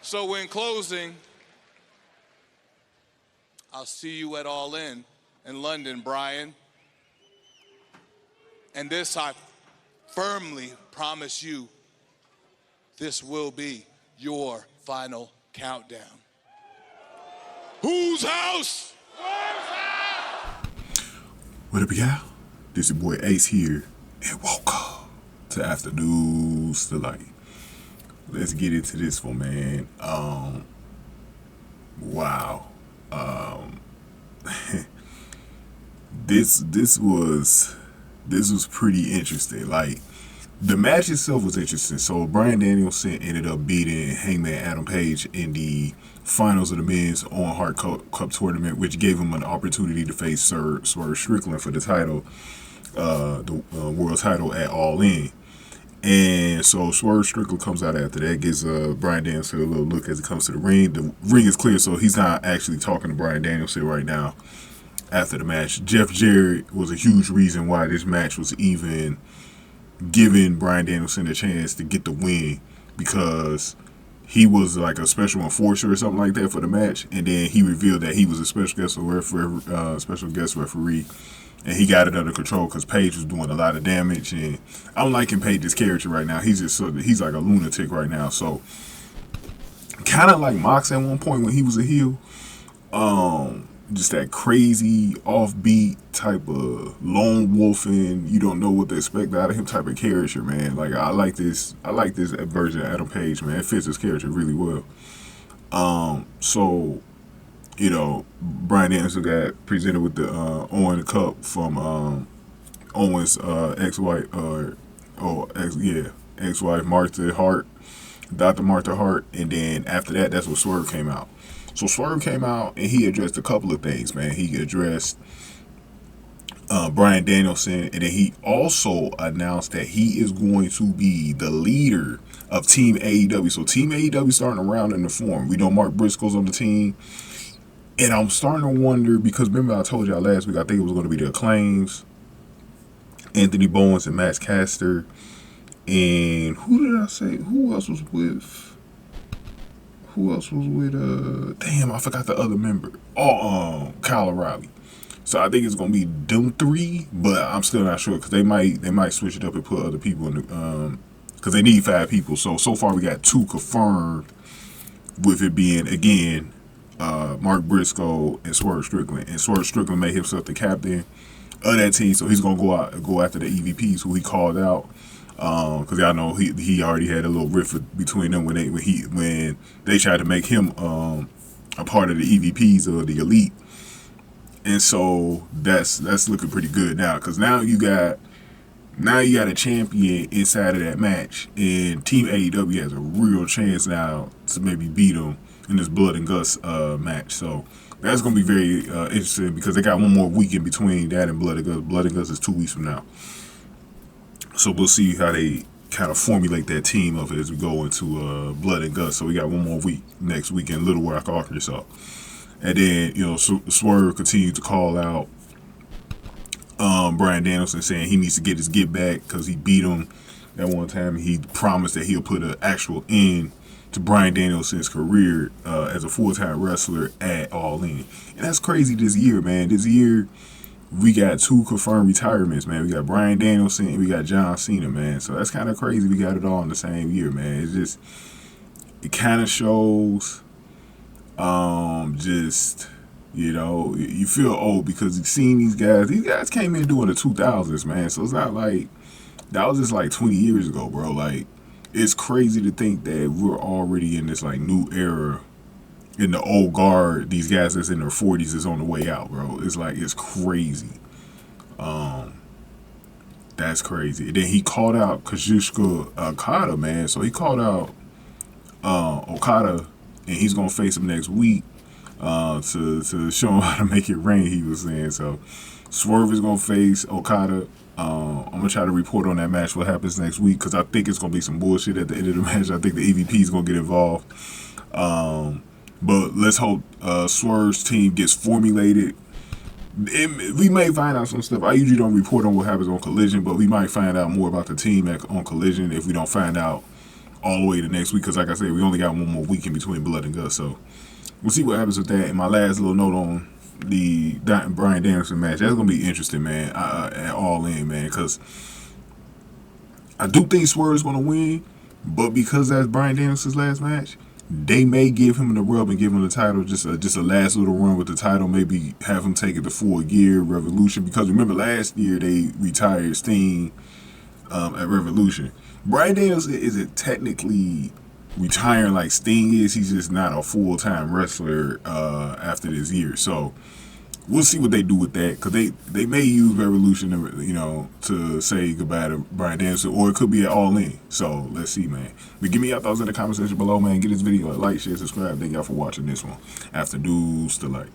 So in closing, I'll see you at All In London, Bryan. And this I firmly promise you, this will be your final countdown. Whose house? What up, y'all? This your boy Ace here, and welcome to Afternoons Delight. Let's get into this one, man. Wow. This was pretty interesting. Like, the match itself was interesting. So Bryan Danielson ended up beating Hangman Adam Page in the finals of the men's Owen Hart Cup tournament, which gave him an opportunity to face Swerve Strickland for the title, the world title at All In. And so Swerve Strickland comes out after that, gives Bryan Danielson a little look as it comes to the ring. The ring is clear, so he's not actually talking to Bryan Danielson right now after the match. Jeff Jarrett was a huge reason why this match was even giving Bryan Danielson a chance to get the win, because he was like a special enforcer or something like that for the match, and then he revealed that he was a special guest referee, and he got it under control because Page was doing a lot of damage. And I'm liking Page's character right now. He's like a lunatic right now. So kind of like Mox at one point when he was a heel. Just that crazy, offbeat type of lone wolfing, you don't know what to expect out of him type of character, man. Like, I like this version of Adam Page, man. It fits his character really well. So, you know, Bryan Danielson got presented with the Owen Cup from Owen's ex-wife, ex-wife Martha Hart, Dr. Martha Hart, and then after that, that's when Swerve came out. So Swerve came out and he addressed a couple of things, man. He addressed Bryan Danielson, and then he also announced that he is going to be the leader of Team AEW. So Team AEW starting around in the form. We know Mark Briscoe's on the team, and I'm starting to wonder, because remember I told y'all last week I think it was going to be the Acclaims, Anthony Bowens and Max Caster, and who did I say? Who else was with? Damn, I forgot the other member. Kyle O'Reilly. So I think it's gonna be them three, but I'm still not sure, because they might switch it up and put other people in the because they need 5 people. So far we got 2 confirmed, with it being again Mark Briscoe and Swerve Strickland. And Swerve Strickland made himself the captain of that team, so he's gonna go after the EVPs who he called out. Because y'all know he already had a little rift between them when they tried to make him a part of the EVPs or the Elite, and so that's looking pretty good now, because now you got a champion inside of that match, and Team AEW has a real chance now to maybe beat them in this Blood and Guts match. So that's gonna be very interesting, because they got one more week in between that and Blood and Guts. Blood and Guts is 2 weeks from now. So we'll see how they kind of formulate that team of it as we go into Blood and Guts. So we got one more week next week in Little Rock, Arkansas. And then, you know, Swerve continued to call out Bryan Danielson, saying he needs to get his get back because he beat him that one time. He promised that he'll put an actual end to Bryan Danielson's career as a full-time wrestler at All In. And that's crazy this year, man. This year, we got 2 confirmed retirements, man. We got Bryan Danielson and we got John Cena, man. So that's kind of crazy. We got it all in the same year, man. It's just, it kind of shows, just, you know, you feel old because you've seen these guys. These guys came in during the 2000s, man. So it's not like, that was just like 20 years ago, bro. Like, it's crazy to think that we're already in this like new era. In the old guard, these guys that's in their 40s is on the way out, bro. It's like, it's crazy. That's crazy. And then he called out Kazuchika Okada, man. So he called out Okada, and he's gonna face him next week to show him how to make it rain, he was saying. So Swerve is gonna face Okada. I'm gonna try to report on that match, what happens next week, because I think it's gonna be some bullshit at the end of the match. I think the EVP is gonna get involved. But let's hope Swerve's team gets formulated. We may find out some stuff. I usually don't report on what happens on Collision, but we might find out more about the team on Collision if we don't find out all the way to next week. Because like I said, we only got one more week in between Blood and Guts. So we'll see what happens with that. And my last little note on the Bryan Danielson match, that's going to be interesting, man, at All In, man. Because I do think Swerve's going to win. But because that's Bryan Danielson's last match, they may give him the rub and give him the title, just a last little run with the title, maybe have him take it to full gear, Revolution. Because remember last year they retired Sting at Revolution. Bryan Danielson isn't technically retiring like Sting is. He's just not a full-time wrestler after this year. So we'll see what they do with that, because they may use Revolution to say goodbye to Bryan Danielson, or it could be at All In. So let's see, man. But give me your thoughts in the comment section below, man. Get this video a like, share, subscribe. Thank y'all for watching this one. After Dudes to Light.